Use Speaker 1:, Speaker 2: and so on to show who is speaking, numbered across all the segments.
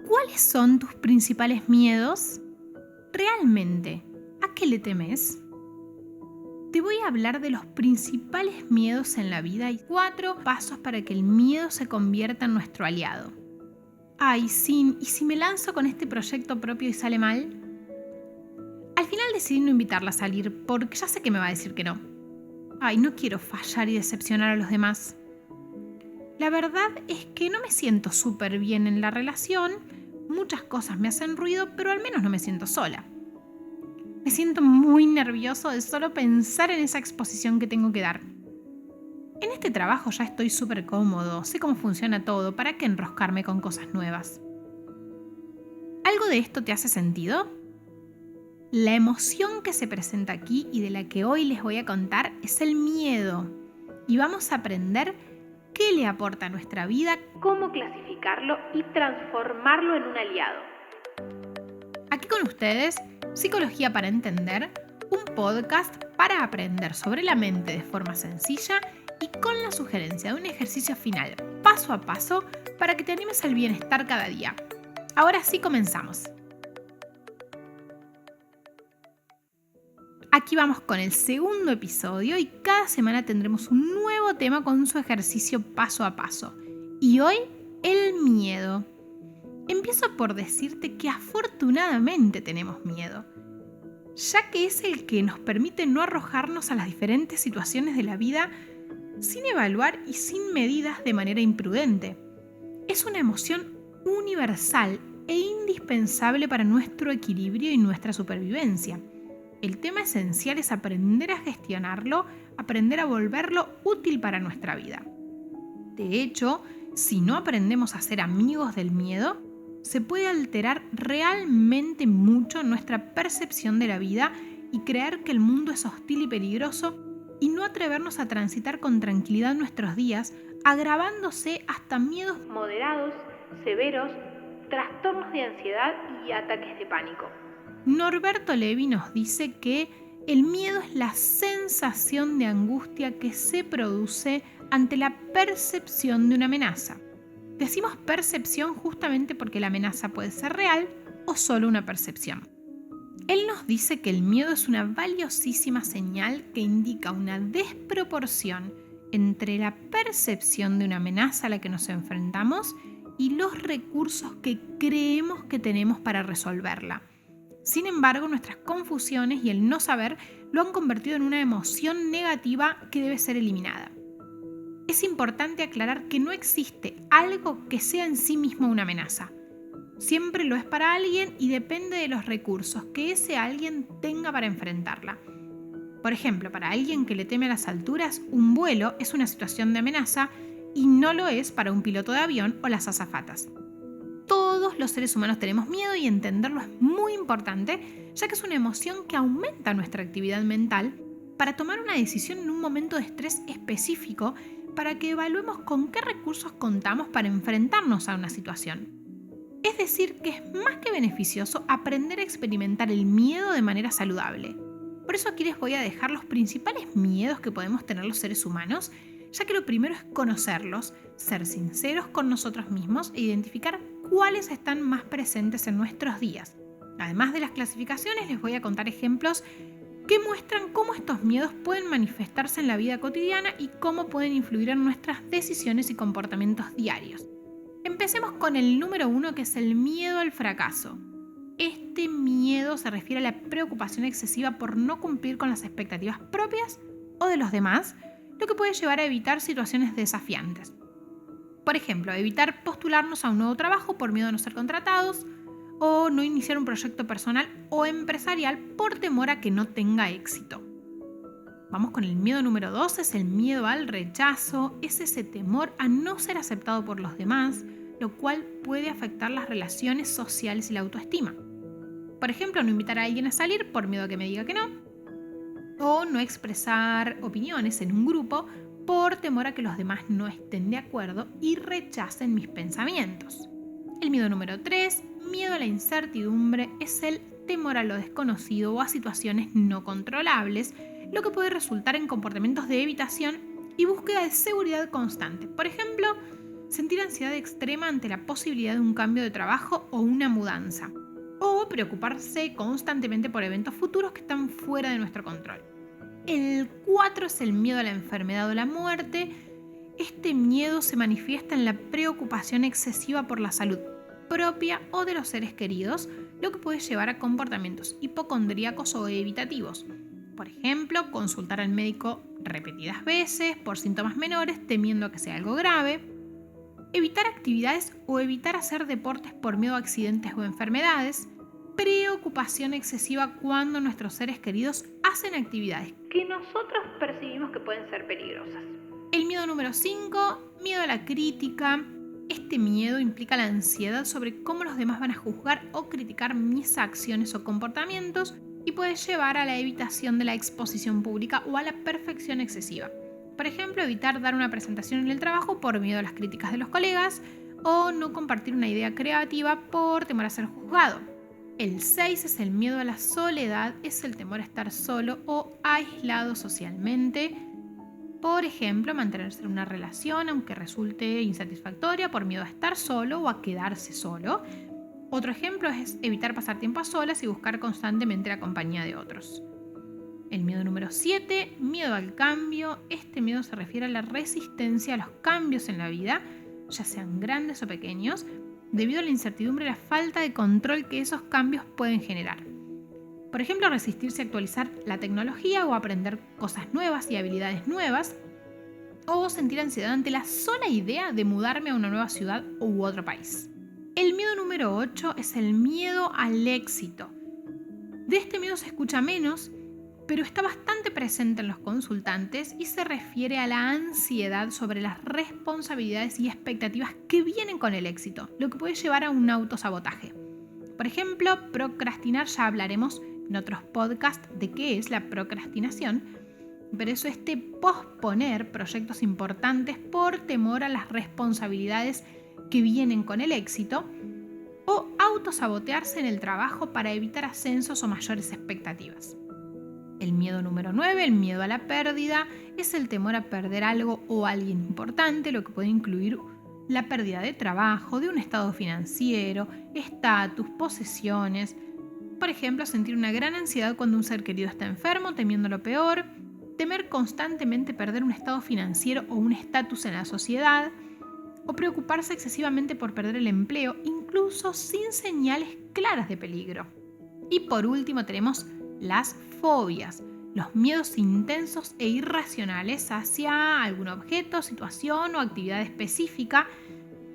Speaker 1: ¿Cuáles son tus principales miedos? ¿Realmente a qué le temes? Te voy a hablar de los principales miedos en la vida y 4 pasos para que el miedo se convierta en nuestro aliado. Ay, Sin, ¿y si me lanzo con este proyecto propio y sale mal? Al final decidí no invitarla a salir porque ya sé que me va a decir que no. Ay, no quiero fallar y decepcionar a los demás. La verdad es que no me siento súper bien en la relación, muchas cosas me hacen ruido, pero al menos no me siento sola. Me siento muy nervioso de solo pensar en esa exposición que tengo que dar. En este trabajo ya estoy súper cómodo, sé cómo funciona todo, ¿para qué enroscarme con cosas nuevas? ¿Algo de esto te hace sentido? La emoción que se presenta aquí y de la que hoy les voy a contar es el miedo. Y vamos a aprender qué le aporta a nuestra vida, cómo clasificarlo y transformarlo en un aliado. Aquí con ustedes, Psicología para Entender, un podcast para aprender sobre la mente de forma sencilla y con la sugerencia de un ejercicio final, paso a paso, para que te animes al bienestar cada día. Ahora sí comenzamos. Aquí vamos con el segundo episodio y cada semana tendremos un nuevo tema con su ejercicio paso a paso. Y hoy, el miedo. Empiezo por decirte que afortunadamente tenemos miedo, ya que es el que nos permite no arrojarnos a las diferentes situaciones de la vida sin evaluar y sin medidas de manera imprudente. Es una emoción universal e indispensable para nuestro equilibrio y nuestra supervivencia. El tema esencial es aprender a gestionarlo, aprender a volverlo útil para nuestra vida. De hecho, si no aprendemos a ser amigos del miedo, se puede alterar realmente mucho nuestra percepción de la vida y creer que el mundo es hostil y peligroso y no atrevernos a transitar con tranquilidad nuestros días, agravándose hasta miedos moderados, severos, trastornos de ansiedad y ataques de pánico. Norberto Levi nos dice que el miedo es la sensación de angustia que se produce ante la percepción de una amenaza. Decimos percepción justamente porque la amenaza puede ser real o solo una percepción. Él nos dice que el miedo es una valiosísima señal que indica una desproporción entre la percepción de una amenaza a la que nos enfrentamos y los recursos que creemos que tenemos para resolverla. Sin embargo, nuestras confusiones y el no saber lo han convertido en una emoción negativa que debe ser eliminada. Es importante aclarar que no existe algo que sea en sí mismo una amenaza. Siempre lo es para alguien y depende de los recursos que ese alguien tenga para enfrentarla. Por ejemplo, para alguien que le teme a las alturas, un vuelo es una situación de amenaza y no lo es para un piloto de avión o las azafatas. Todos los seres humanos tenemos miedo y entenderlo es muy importante, ya que es una emoción que aumenta nuestra actividad mental para tomar una decisión en un momento de estrés específico, para que evaluemos con qué recursos contamos para enfrentarnos a una situación. Es decir, que es más que beneficioso aprender a experimentar el miedo de manera saludable. Por eso aquí les voy a dejar los principales miedos que podemos tener los seres humanos, ya que lo primero es conocerlos, ser sinceros con nosotros mismos e identificar cuáles están más presentes en nuestros días. Además de las clasificaciones, les voy a contar ejemplos que muestran cómo estos miedos pueden manifestarse en la vida cotidiana y cómo pueden influir en nuestras decisiones y comportamientos diarios. Empecemos con el número 1, que es el miedo al fracaso. Este miedo se refiere a la preocupación excesiva por no cumplir con las expectativas propias o de los demás, lo que puede llevar a evitar situaciones desafiantes. Por ejemplo, evitar postularnos a un nuevo trabajo por miedo a no ser contratados, o no iniciar un proyecto personal o empresarial por temor a que no tenga éxito. Vamos con el miedo número 2, es el miedo al rechazo, es ese temor a no ser aceptado por los demás, lo cual puede afectar las relaciones sociales y la autoestima. Por ejemplo, no invitar a alguien a salir por miedo a que me diga que no, o no expresar opiniones en un grupo por temor a que los demás no estén de acuerdo y rechacen mis pensamientos. El miedo número 3, miedo a la incertidumbre, es el temor a lo desconocido o a situaciones no controlables, lo que puede resultar en comportamientos de evitación y búsqueda de seguridad constante. Por ejemplo, sentir ansiedad extrema ante la posibilidad de un cambio de trabajo o una mudanza, o preocuparse constantemente por eventos futuros que están fuera de nuestro control. El 4 es el miedo a la enfermedad o la muerte. Este miedo se manifiesta en la preocupación excesiva por la salud propia o de los seres queridos, lo que puede llevar a comportamientos hipocondríacos o evitativos. Por ejemplo, consultar al médico repetidas veces por síntomas menores temiendo a que sea algo grave. Evitar actividades o evitar hacer deportes por miedo a accidentes o enfermedades. Preocupación excesiva cuando nuestros seres queridos hacen actividades que nosotros percibimos que pueden ser peligrosas. El miedo número 5, miedo a la crítica. Este miedo implica la ansiedad sobre cómo los demás van a juzgar o criticar mis acciones o comportamientos y puede llevar a la evitación de la exposición pública o a la perfección excesiva. Por ejemplo, evitar dar una presentación en el trabajo por miedo a las críticas de los colegas o no compartir una idea creativa por temor a ser juzgado. El 6 es el miedo a la soledad, es el temor a estar solo o aislado socialmente. Por ejemplo, mantenerse en una relación aunque resulte insatisfactoria por miedo a estar solo o a quedarse solo. Otro ejemplo es evitar pasar tiempo a solas y buscar constantemente la compañía de otros. El miedo número 7, miedo al cambio. Este miedo se refiere a la resistencia a los cambios en la vida, ya sean grandes o pequeños, debido a la incertidumbre y la falta de control que esos cambios pueden generar. Por ejemplo, resistirse a actualizar la tecnología o aprender cosas nuevas y habilidades nuevas, o sentir ansiedad ante la sola idea de mudarme a una nueva ciudad u otro país. El miedo número 8 es el miedo al éxito. De este miedo se escucha menos, pero está bastante presente en los consultantes y se refiere a la ansiedad sobre las responsabilidades y expectativas que vienen con el éxito, lo que puede llevar a un autosabotaje. Por ejemplo, procrastinar, ya hablaremos en otros podcasts de qué es la procrastinación, pero eso es posponer proyectos importantes por temor a las responsabilidades que vienen con el éxito, o autosabotearse en el trabajo para evitar ascensos o mayores expectativas. El miedo número 9, el miedo a la pérdida, es el temor a perder algo o alguien importante, lo que puede incluir la pérdida de trabajo, de un estado financiero, estatus, posesiones. Por ejemplo, sentir una gran ansiedad cuando un ser querido está enfermo, temiendo lo peor, temer constantemente perder un estado financiero o un estatus en la sociedad, o preocuparse excesivamente por perder el empleo, incluso sin señales claras de peligro. Y por último tenemos las fobias, los miedos intensos e irracionales hacia algún objeto, situación o actividad específica.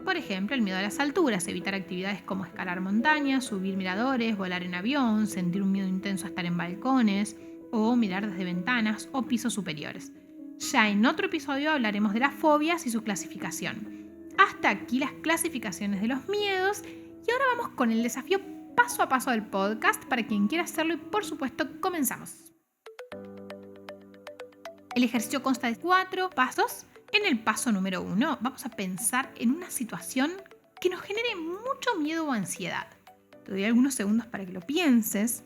Speaker 1: Por ejemplo, el miedo a las alturas, evitar actividades como escalar montañas, subir miradores, volar en avión, sentir un miedo intenso a estar en balcones o mirar desde ventanas o pisos superiores. Ya en otro episodio hablaremos de las fobias y su clasificación. Hasta aquí las clasificaciones de los miedos y ahora vamos con el desafío paso a paso del podcast para quien quiera hacerlo y por supuesto comenzamos. El ejercicio consta de 4 pasos. En el paso número 1 vamos a pensar en una situación que nos genere mucho miedo o ansiedad. Te doy algunos segundos para que lo pienses.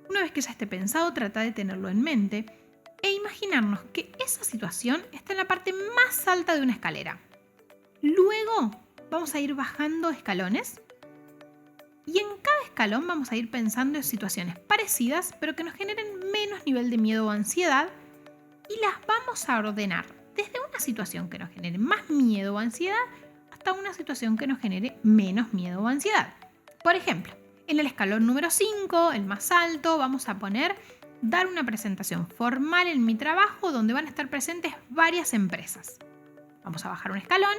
Speaker 1: Una vez que ya esté pensado, trata de tenerlo en mente e imaginarnos que esa situación está en la parte más alta de una escalera. Luego vamos a ir bajando escalones y en cada escalón vamos a ir pensando en situaciones parecidas pero que nos generen menos nivel de miedo o ansiedad y las vamos a ordenar desde una situación que nos genere más miedo o ansiedad hasta una situación que nos genere menos miedo o ansiedad. Por ejemplo, en el escalón número 5, el más alto, vamos a poner dar una presentación formal en mi trabajo donde van a estar presentes varias empresas. Vamos a bajar un escalón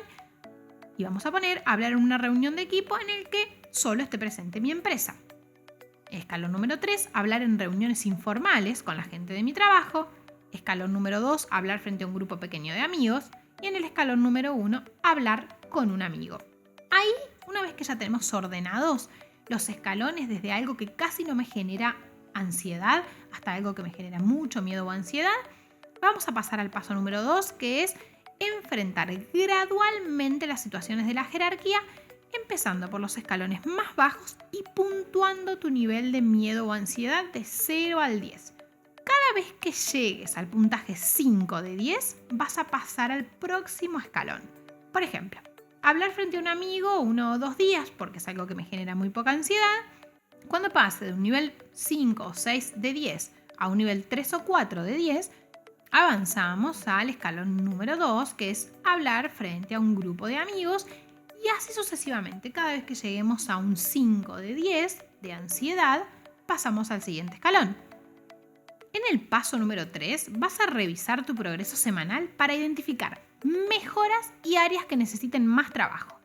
Speaker 1: y vamos a poner hablar en una reunión de equipo en el que solo esté presente mi empresa. Escalón número 3, hablar en reuniones informales con la gente de mi trabajo. Escalón número 2, hablar frente a un grupo pequeño de amigos. Y en el escalón número 1, hablar con un amigo. Ahí, una vez que ya tenemos ordenados los escalones desde algo que casi no me genera ansiedad hasta algo que me genera mucho miedo o ansiedad, vamos a pasar al paso número 2, que es enfrentar gradualmente las situaciones de la jerarquía, empezando por los escalones más bajos y puntuando tu nivel de miedo o ansiedad de 0 al 10. Cada vez que llegues al puntaje 5 de 10, vas a pasar al próximo escalón. Por ejemplo, hablar frente a un amigo 1 o 2 días, porque es algo que me genera muy poca ansiedad. Cuando pase de un nivel 5 o 6 de 10 a un nivel 3 o 4 de 10, avanzamos al escalón número 2, que es hablar frente a un grupo de amigos, y así sucesivamente. Cada vez que lleguemos a un 5 de 10 de ansiedad, pasamos al siguiente escalón. En el paso número 3 vas a revisar tu progreso semanal para identificar mejoras y áreas que necesiten más trabajo.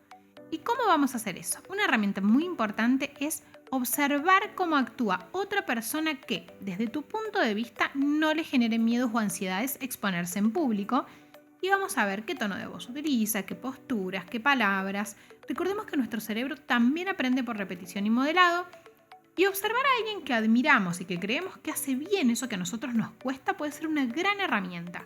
Speaker 1: ¿Y cómo vamos a hacer eso? Una herramienta muy importante es observar cómo actúa otra persona que, desde tu punto de vista, no le genere miedos o ansiedades exponerse en público. Y vamos a ver qué tono de voz utiliza, qué posturas, qué palabras. Recordemos que nuestro cerebro también aprende por repetición y modelado. Y observar a alguien que admiramos y que creemos que hace bien eso que a nosotros nos cuesta puede ser una gran herramienta.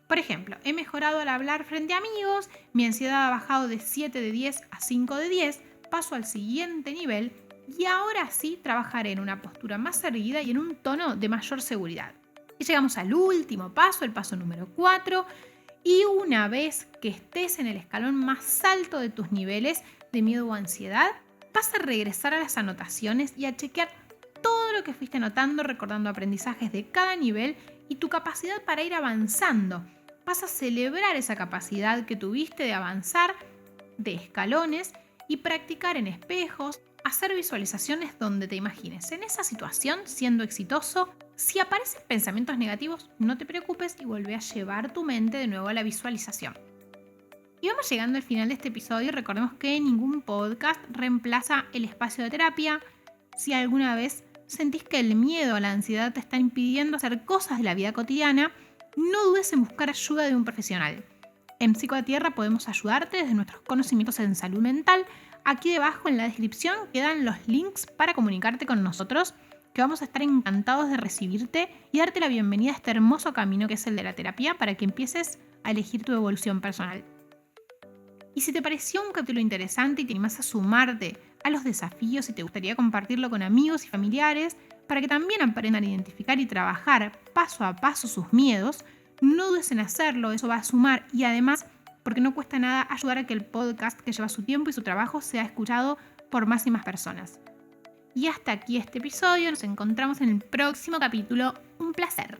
Speaker 1: Por ejemplo, he mejorado al hablar frente a amigos, mi ansiedad ha bajado de 7 de 10 a 5 de 10, paso al siguiente nivel y ahora sí trabajaré en una postura más erguida y en un tono de mayor seguridad. Y llegamos al último paso, el paso número 4, y una vez que estés en el escalón más alto de tus niveles de miedo o ansiedad, vas a regresar a las anotaciones y a chequear todo lo que fuiste anotando, recordando aprendizajes de cada nivel y tu capacidad para ir avanzando. Vas a celebrar esa capacidad que tuviste de avanzar de escalones y practicar en espejos, hacer visualizaciones donde te imagines en esa situación siendo exitoso. Si aparecen pensamientos negativos, no te preocupes y vuelve a llevar tu mente de nuevo a la visualización. Y vamos llegando al final de este episodio. Recordemos que ningún podcast reemplaza el espacio de terapia. Si alguna vez sentís que el miedo o la ansiedad te está impidiendo hacer cosas de la vida cotidiana, no dudes en buscar ayuda de un profesional. En Psico de Tierra podemos ayudarte desde nuestros conocimientos en salud mental. Aquí debajo en la descripción quedan los links para comunicarte con nosotros, que vamos a estar encantados de recibirte y darte la bienvenida a este hermoso camino que es el de la terapia para que empieces a elegir tu evolución personal. Y si te pareció un capítulo interesante y te animás a sumarte a los desafíos y te gustaría compartirlo con amigos y familiares para que también aprendan a identificar y trabajar paso a paso sus miedos, no dudes en hacerlo, eso va a sumar y además, porque no cuesta nada ayudar a que el podcast que lleva su tiempo y su trabajo sea escuchado por más y más personas. Y hasta aquí este episodio, nos encontramos en el próximo capítulo, un placer.